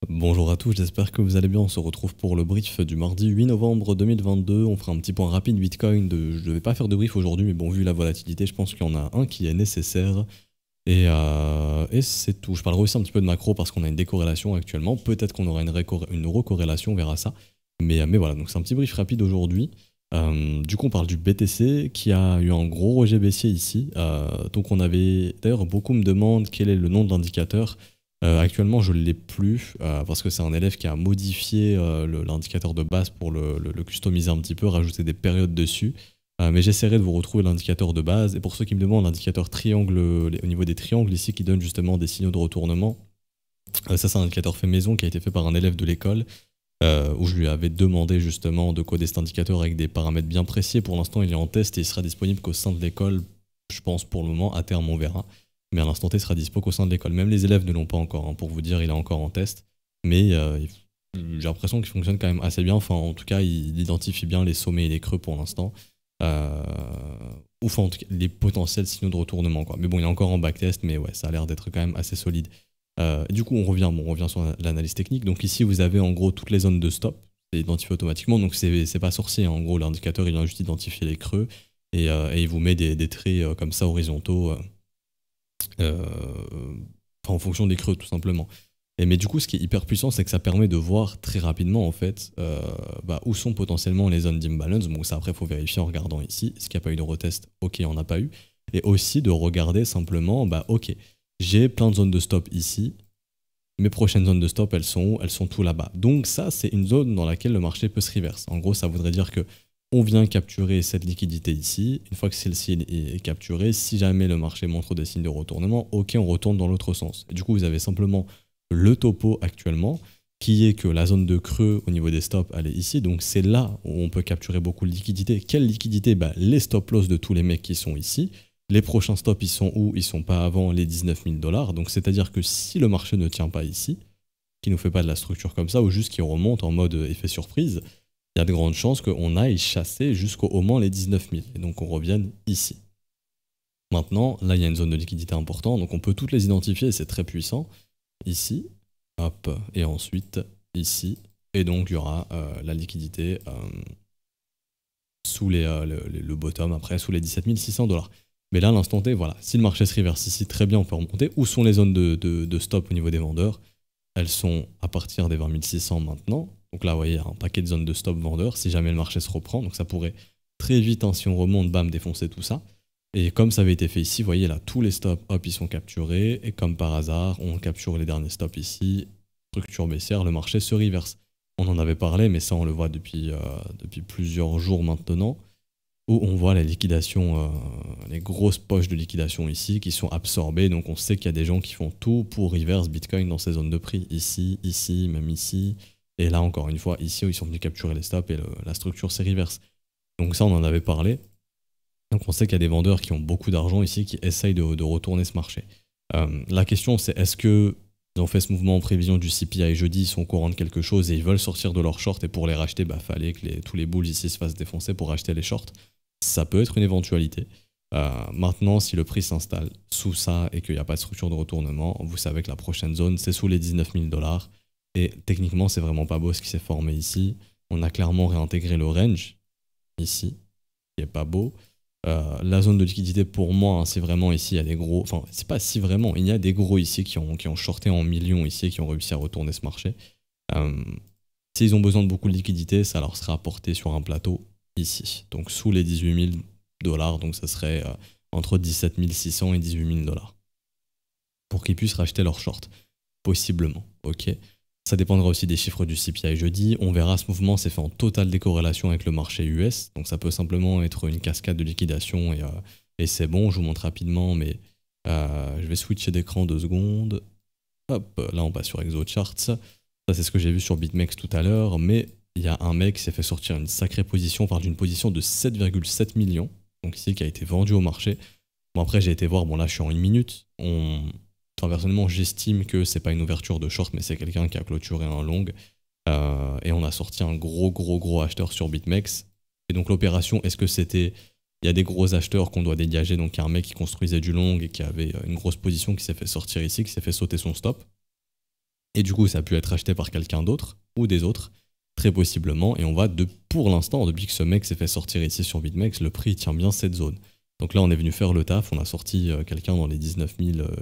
Bonjour à tous, j'espère que vous allez bien. On se retrouve pour le brief du mardi 8 novembre 2022. On fera un petit point rapide Bitcoin. Je ne vais pas faire de brief aujourd'hui, mais bon, vu la volatilité, je pense qu'il y en a un qui est nécessaire. Et c'est tout. Je parlerai aussi un petit peu de macro parce qu'on a une décorrélation actuellement. Peut-être qu'on aura une recorrélation, on verra ça. Mais voilà, donc c'est un petit brief rapide aujourd'hui. Du coup, on parle du BTC qui a eu un gros rejet baissier ici. Donc on avait... D'ailleurs, beaucoup me demandent quel est le nom de l'indicateur. Actuellement, je ne l'ai plus parce que c'est un élève qui a modifié l'indicateur de base pour le customiser un petit peu, rajouter des périodes dessus. Mais j'essaierai de vous retrouver l'indicateur de base. Et pour ceux qui me demandent l'indicateur triangle, au niveau des triangles ici qui donne justement des signaux de retournement, ça c'est un indicateur fait maison qui a été fait par un élève de l'école où je lui avais demandé justement de coder cet indicateur avec des paramètres bien précis. Pour l'instant, il est en test et il sera disponible qu'au sein de l'école, je pense pour le moment. À terme, on verra. Mais à l'instant T, il sera dispo qu'au sein de l'école. Même les élèves ne l'ont pas encore, hein, pour vous dire, il est encore en test. Mais j'ai l'impression qu'il fonctionne quand même assez bien. Enfin, en tout cas, il identifie bien les sommets et les creux pour l'instant. Euh, ou enfin, en tout cas, les potentiels signaux de retournement, quoi. Mais bon, il est encore en backtest, mais ouais, ça a l'air d'être quand même assez solide. Du coup, on revient sur l'analyse technique. Donc ici, vous avez en gros toutes les zones de stop. C'est identifié automatiquement. Donc c'est pas sorcier, hein. En gros, l'indicateur, il vient juste identifier les creux. Et il vous met des traits comme ça horizontaux. Euh, en fonction des creux tout simplement. Mais du coup, ce qui est hyper puissant, c'est que ça permet de voir très rapidement en fait où sont potentiellement les zones d'imbalance. Bon, ça après, il faut vérifier en regardant ici. Est-ce qu'il n'y a pas eu de retest? Ok, on n'a pas eu. Et aussi de regarder simplement, ok, j'ai plein de zones de stop ici. Mes prochaines zones de stop, elles sont où? Elles sont tout là-bas. Donc ça, c'est une zone dans laquelle le marché peut se reverse. En gros, ça voudrait dire que on vient capturer cette liquidité ici. Une fois que celle-ci est capturée, si jamais le marché montre des signes de retournement, ok, on retourne dans l'autre sens. Et du coup, vous avez simplement le topo actuellement, qui est que la zone de creux au niveau des stops, elle est ici. Donc c'est là où on peut capturer beaucoup de liquidité. Quelle liquidité? Les stop loss de tous les mecs qui sont ici. Les prochains stops, ils sont où? Ils sont pas avant les 19 000 $. Donc c'est-à-dire que si le marché ne tient pas ici, qui nous fait pas de la structure comme ça, ou juste qui remonte en mode effet surprise, il y a de grandes chances qu'on aille chasser jusqu'au au moins les 19 000. Et donc on revienne ici. Maintenant, là, il y a une zone de liquidité importante, donc on peut toutes les identifier, et c'est très puissant. Ici, hop, et ensuite ici. Et donc il y aura la liquidité sous le bottom, après, sous les 17 600 $. Mais là, à l'instant T, voilà, si le marché se reverse ici, très bien, on peut remonter. Où sont les zones de stop au niveau des vendeurs? Elles sont à partir des 20 600 maintenant. Donc là, vous voyez, il y a un paquet de zones de stop vendeurs si jamais le marché se reprend. Donc ça pourrait très vite, hein, si on remonte, bam, défoncer tout ça. Et comme ça avait été fait ici, vous voyez là, tous les stops, hop, ils sont capturés. Et comme par hasard, on capture les derniers stops ici. Structure baissière, le marché se reverse. On en avait parlé, mais ça, on le voit depuis plusieurs jours maintenant, où on voit la liquidation, les grosses poches de liquidation ici qui sont absorbées. Donc on sait qu'il y a des gens qui font tout pour reverse Bitcoin dans ces zones de prix. Ici, ici, même ici. Et là, encore une fois, ici où ils sont venus capturer les stops et la structure s'est reverse. Donc ça, on en avait parlé. Donc on sait qu'il y a des vendeurs qui ont beaucoup d'argent ici qui essayent de retourner ce marché. La question, c'est est-ce que ils ont fait ce mouvement en prévision du CPI jeudi, ils sont au courant de quelque chose et ils veulent sortir de leurs shorts et pour les racheter, fallait que tous les bulls ici se fassent défoncer pour racheter les shorts. Ça peut être une éventualité. Maintenant, si le prix s'installe sous ça et qu'il n'y a pas de structure de retournement, vous savez que la prochaine zone, c'est sous les 19 000 $. Et techniquement, c'est vraiment pas beau ce qui s'est formé ici. On a clairement réintégré le range ici, qui est pas beau. La zone de liquidité pour moi, hein, c'est vraiment ici, il y a des gros, enfin c'est pas si vraiment, il y a des gros ici qui ont shorté en millions ici et qui ont réussi à retourner ce marché. S'ils ont besoin de beaucoup de liquidité, ça leur sera apporté sur un plateau ici, donc sous les 18 000 $, donc ça serait entre 17 600 et 18 000 $, pour qu'ils puissent racheter leur short, possiblement, ok. Ça dépendra aussi des chiffres du CPI jeudi. On verra, ce mouvement s'est fait en totale décorrélation avec le marché US. Donc ça peut simplement être une cascade de liquidation et c'est bon. Je vous montre rapidement, mais je vais switcher d'écran 2 secondes. Hop, là on passe sur ExoCharts. Ça c'est ce que j'ai vu sur BitMEX tout à l'heure. Mais il y a un mec qui s'est fait sortir une sacrée position, enfin d'une position de 7,7 millions. Donc ici qui a été vendu au marché. Bon après j'ai été voir, bon là je suis en 1 minute. Enfin, personnellement, j'estime que c'est pas une ouverture de short, mais c'est quelqu'un qui a clôturé un long. Et on a sorti un gros acheteur sur BitMEX. Et donc l'opération, est-ce que c'était... Il y a des gros acheteurs qu'on doit dégager, donc il y a un mec qui construisait du long et qui avait une grosse position qui s'est fait sortir ici, qui s'est fait sauter son stop. Et du coup, ça a pu être acheté par quelqu'un d'autre ou des autres, très possiblement. Et on va, pour l'instant, depuis que ce mec s'est fait sortir ici sur BitMEX, le prix tient bien cette zone. Donc là, on est venu faire le taf, on a sorti quelqu'un dans les 19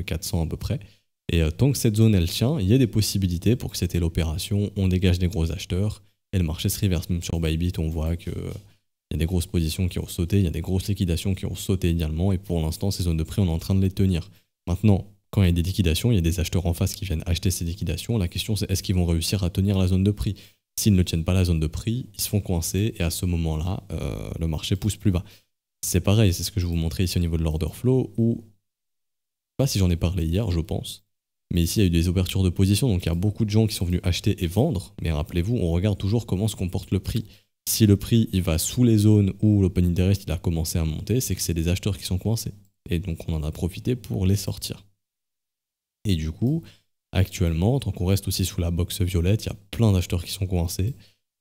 400 à peu près. Et tant que cette zone, elle tient, il y a des possibilités pour que c'était l'opération, on dégage des gros acheteurs, et le marché se reverse. Même sur Bybit, on voit qu'il y a des grosses positions qui ont sauté, il y a des grosses liquidations qui ont sauté également, et pour l'instant, ces zones de prix, on est en train de les tenir. Maintenant, quand il y a des liquidations, il y a des acheteurs en face qui viennent acheter ces liquidations. La question, c'est est-ce qu'ils vont réussir à tenir la zone de prix? S'ils ne tiennent pas la zone de prix, ils se font coincer, et à ce moment-là, le marché pousse plus bas. C'est pareil, c'est ce que je vous montrais ici au niveau de l'order flow, où, je sais pas si j'en ai parlé hier, je pense, mais ici, il y a eu des ouvertures de position, donc il y a beaucoup de gens qui sont venus acheter et vendre. Mais rappelez-vous, on regarde toujours comment se comporte le prix. Si le prix il va sous les zones où l'open interest il a commencé à monter, c'est que c'est des acheteurs qui sont coincés. Et donc on en a profité pour les sortir. Et du coup, actuellement, tant qu'on reste aussi sous la box violette, il y a plein d'acheteurs qui sont coincés.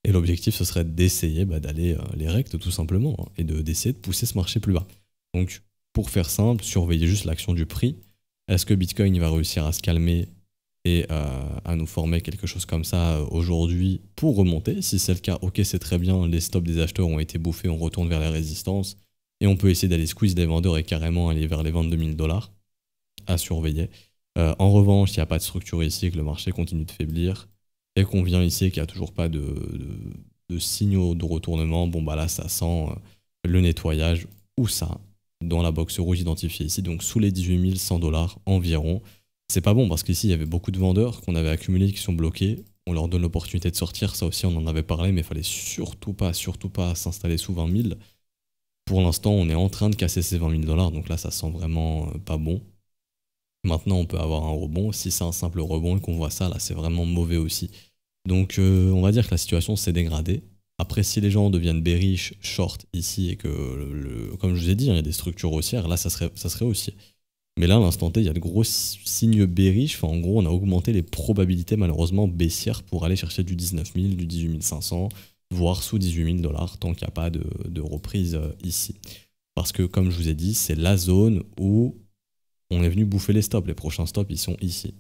Et l'objectif, ce serait d'essayer d'aller les rects tout simplement, hein, et d'essayer de pousser ce marché plus bas. Donc, pour faire simple, surveillez juste l'action du prix. Est-ce que Bitcoin il va réussir à se calmer et à nous former quelque chose comme ça aujourd'hui pour remonter? Si c'est le cas, ok, c'est très bien, les stops des acheteurs ont été bouffés, on retourne vers les résistances et on peut essayer d'aller squeeze des vendeurs et carrément aller vers les 22 000 $ à surveiller. En revanche, il n'y a pas de structure ici, que le marché continue de faiblir et qu'on vient ici et qu'il n'y a toujours pas de signaux de retournement, bon bah là ça sent le nettoyage ou ça dans la box rouge identifiée ici, donc sous les 18 100 $ environ. C'est pas bon parce qu'ici il y avait beaucoup de vendeurs qu'on avait accumulés qui sont bloqués. On leur donne l'opportunité de sortir, ça aussi on en avait parlé, mais il fallait surtout pas s'installer sous 20 000. Pour l'instant, on est en train de casser ces 20 000 $, donc là ça sent vraiment pas bon. Maintenant, on peut avoir un rebond. Si c'est un simple rebond et qu'on voit ça, là c'est vraiment mauvais aussi. Donc on va dire que la situation s'est dégradée. Après, si les gens deviennent bearish, short ici et que, comme je vous ai dit, hein, il y a des structures haussières, là ça serait haussier. Mais là, à l'instant T, il y a de gros signes bearish. Enfin, en gros, on a augmenté les probabilités malheureusement baissières pour aller chercher du 19 000, du 18 500, voire sous 18 000 $ tant qu'il n'y a pas de reprise ici. Parce que, comme je vous ai dit, c'est la zone où on est venu bouffer les stops. Les prochains stops, ils sont ici.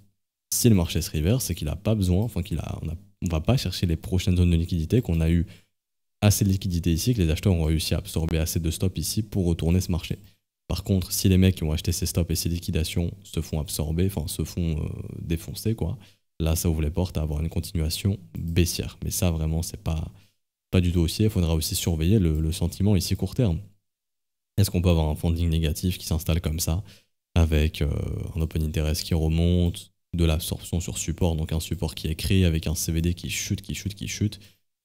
Si le marché se reverse, c'est qu'il n'a pas besoin, enfin on va pas chercher les prochaines zones de liquidité, qu'on a eu assez de liquidité ici, que les acheteurs ont réussi à absorber assez de stops ici pour retourner ce marché. Par contre, si les mecs qui ont acheté ces stops et ces liquidations se font absorber, enfin se font défoncer, quoi, là ça ouvre les portes à avoir une continuation baissière. Mais ça vraiment, c'est pas du tout haussier. Il faudra aussi surveiller le sentiment ici court terme. Est-ce qu'on peut avoir un funding négatif qui s'installe comme ça, avec un open interest qui remonte, de l'absorption sur support, donc un support qui est créé avec un CVD qui chute.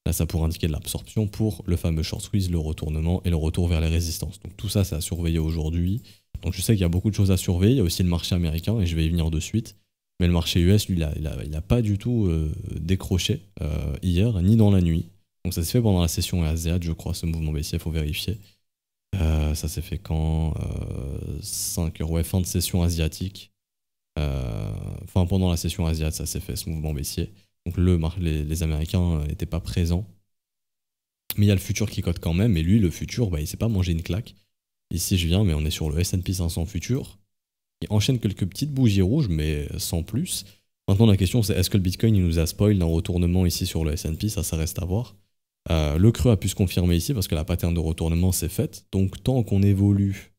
Là, ça pourrait indiquer de l'absorption pour le fameux short squeeze, le retournement et le retour vers les résistances. Donc tout ça, c'est à surveiller aujourd'hui. Donc je sais qu'il y a beaucoup de choses à surveiller. Il y a aussi le marché américain, et je vais y venir de suite. Mais le marché US, lui, il a pas du tout décroché hier, ni dans la nuit. Donc ça s'est fait pendant la session Asiat, je crois, ce mouvement baissier, il faut vérifier. Ça s'est fait quand 5 heures, ouais, fin de session asiatique. Enfin, pendant la session asiatique, ça s'est fait, ce mouvement baissier. Donc les Américains n'étaient pas présents. Mais il y a le futur qui cote quand même, et lui, le futur, bah, il s'est pas mangé une claque. Ici, je viens, mais on est sur le S&P 500 futur. Il enchaîne quelques petites bougies rouges, mais sans plus. Maintenant, la question, c'est est-ce que le Bitcoin il nous a spoil d'un retournement ici sur le S&P? Ça reste à voir. Le creux a pu se confirmer ici parce que la pattern de retournement s'est faite. Donc, tant qu'on évolue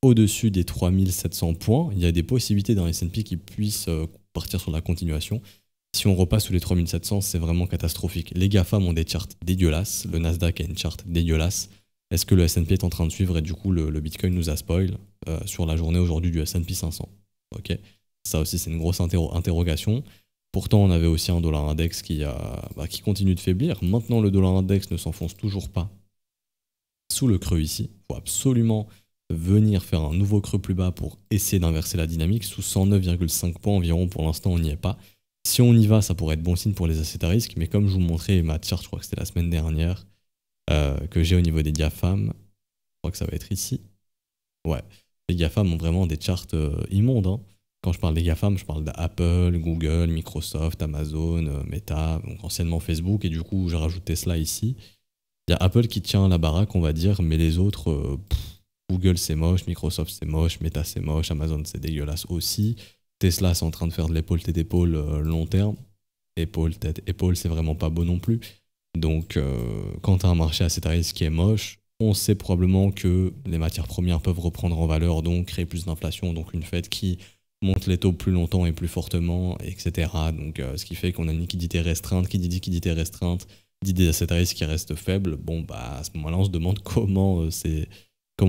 au-dessus des 3700 points, il y a des possibilités d'un S&P qui puisse partir sur la continuation. Si on repasse sous les 3700, c'est vraiment catastrophique. Les GAFAM ont des charts dégueulasses, le Nasdaq a une charte dégueulasse. Est-ce que le S&P est en train de suivre et du coup le Bitcoin nous a spoil sur la journée aujourd'hui du S&P 500? Ok, ça aussi c'est une grosse interrogation. Pourtant on avait aussi un dollar index qui continue de faiblir. Maintenant le dollar index ne s'enfonce toujours pas sous le creux ici. Il faut absolument venir faire un nouveau creux plus bas pour essayer d'inverser la dynamique. Sous 109,5 points environ, pour l'instant on n'y est pas. Si on y va, ça pourrait être bon signe pour les assets à risque, mais comme je vous montrais ma chart, je crois que c'était la semaine dernière, que j'ai au niveau des GAFAM, je crois que ça va être ici. Ouais, les GAFAM ont vraiment des charts immondes. Hein. Quand je parle des GAFAM, je parle d'Apple, Google, Microsoft, Amazon, Meta, donc anciennement Facebook, et du coup j'ai rajouté Tesla ici. Il y a Apple qui tient la baraque, on va dire, mais les autres, Google c'est moche, Microsoft c'est moche, Meta c'est moche, Amazon c'est dégueulasse aussi. Tesla, c'est en train de faire de l'épaule tête épaule long terme. Épaule, tête, épaule, c'est vraiment pas beau non plus. Donc, quand tu as un marché assez risque qui est moche, on sait probablement que les matières premières peuvent reprendre en valeur, donc créer plus d'inflation, donc une Fed qui monte les taux plus longtemps et plus fortement, etc. Donc, ce qui fait qu'on a une liquidité restreinte. Qui dit liquidité restreinte dit des assets à risque qui restent faibles. Bon, bah, à ce moment-là, on se demande comment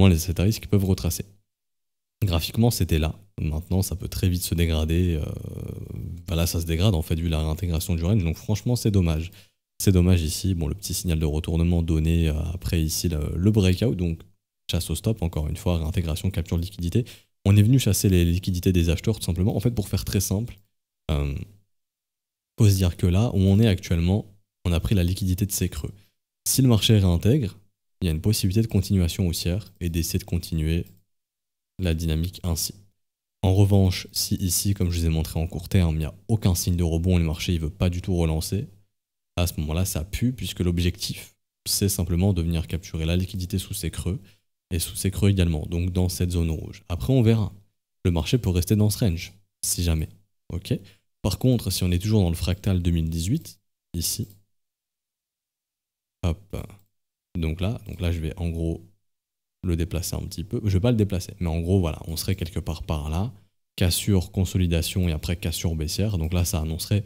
les assets à risque peuvent retracer. Graphiquement, c'était là. Maintenant, ça peut très vite se dégrader. Voilà, ça se dégrade en fait vu la réintégration du range. Donc franchement, c'est dommage. C'est dommage ici. Bon, le petit signal de retournement donné après ici le breakout. Donc chasse au stop, encore une fois, réintégration, capture de liquidité. On est venu chasser les liquidités des acheteurs tout simplement. En fait, pour faire très simple, faut se dire que là où on est actuellement, on a pris la liquidité de ces creux. Si le marché réintègre, il y a une possibilité de continuation haussière et d'essayer de continuer la dynamique ainsi. En revanche, si ici, comme je vous ai montré en court terme, il n'y a aucun signe de rebond et le marché ne veut pas du tout relancer, à ce moment-là, ça pue puisque l'objectif, c'est simplement de venir capturer la liquidité sous ces creux et sous ces creux également, donc dans cette zone rouge. Après, on verra. Le marché peut rester dans ce range, si jamais. Ok. Par contre, si on est toujours dans le fractal 2018, ici, hop, donc là, je vais en gros le déplacer un petit peu. Je ne vais pas le déplacer, mais en gros, voilà, on serait quelque part par là. Cassure, consolidation et après cassure baissière. Donc là, ça annoncerait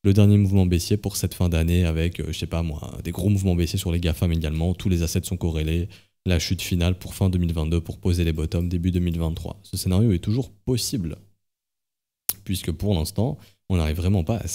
le dernier mouvement baissier pour cette fin d'année avec, je sais pas moi, des gros mouvements baissiers sur les GAFAM également. Tous les assets sont corrélés. La chute finale pour fin 2022 pour poser les bottoms début 2023. Ce scénario est toujours possible. Puisque pour l'instant, on n'arrive vraiment pas à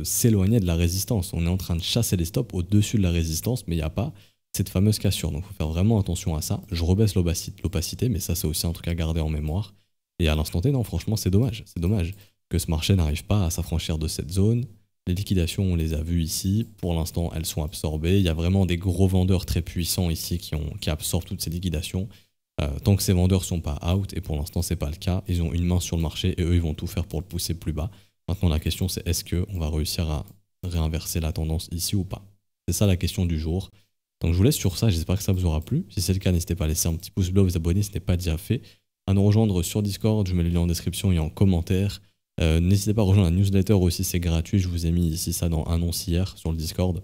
s'éloigner de la résistance. On est en train de chasser les stops au-dessus de la résistance, mais il n'y a pas cette fameuse cassure. Donc il faut faire vraiment attention à ça. Je rebaisse l'opacité, mais ça c'est aussi un truc à garder en mémoire. Et à l'instant T, non, franchement c'est dommage. C'est dommage que ce marché n'arrive pas à s'affranchir de cette zone. Les liquidations, on les a vues ici. Pour l'instant, elles sont absorbées. Il y a vraiment des gros vendeurs très puissants ici qui absorbent toutes ces liquidations. Tant que ces vendeurs ne sont pas out, et pour l'instant c'est pas le cas, ils ont une main sur le marché et eux ils vont tout faire pour le pousser plus bas. Maintenant la question c'est est-ce qu'on va réussir à réinverser la tendance ici ou pas? C'est ça la question du jour. Donc je vous laisse sur ça, j'espère que ça vous aura plu. Si c'est le cas, n'hésitez pas à laisser un petit pouce bleu, vous abonner si ce n'est pas déjà fait, à nous rejoindre sur Discord, je mets le lien en description et en commentaire. N'hésitez pas à rejoindre la newsletter aussi, c'est gratuit, je vous ai mis ici ça dans annonce hier sur le Discord.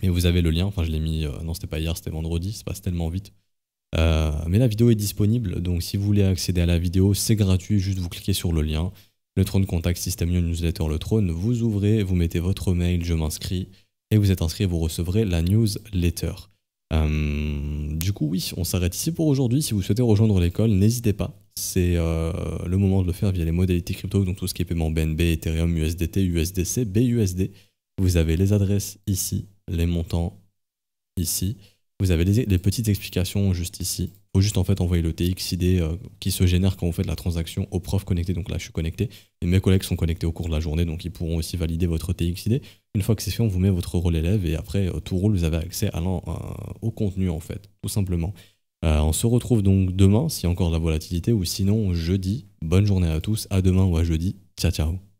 Et vous avez le lien, enfin je l'ai mis, non c'était pas hier, c'était vendredi, ça passe tellement vite. Mais la vidéo est disponible, donc si vous voulez accéder à la vidéo, c'est gratuit, juste vous cliquez sur le lien. Le Trône Contact, Système Union Newsletter, le Trône, vous ouvrez, vous mettez votre mail, je m'inscris, et vous êtes inscrit et vous recevrez la newsletter. Du coup, oui, on s'arrête ici pour aujourd'hui. Si vous souhaitez rejoindre l'école, n'hésitez pas. C'est le moment de le faire via les modalités crypto, donc tout ce qui est paiement BNB, Ethereum, USDT, USDC, BUSD. Vous avez les adresses ici, les montants ici. Vous avez les petites explications juste ici. Il faut juste en fait envoyer le TXID qui se génère quand vous faites la transaction au prof connecté. Donc là, je suis connecté. Et mes collègues sont connectés au cours de la journée, donc ils pourront aussi valider votre TXID. Une fois que c'est fait, on vous met votre rôle élève et après, tout roule, vous avez accès au contenu en fait, tout simplement. On se retrouve donc demain, s'il y a encore de la volatilité, ou sinon jeudi. Bonne journée à tous, à demain ou à jeudi. Ciao, ciao.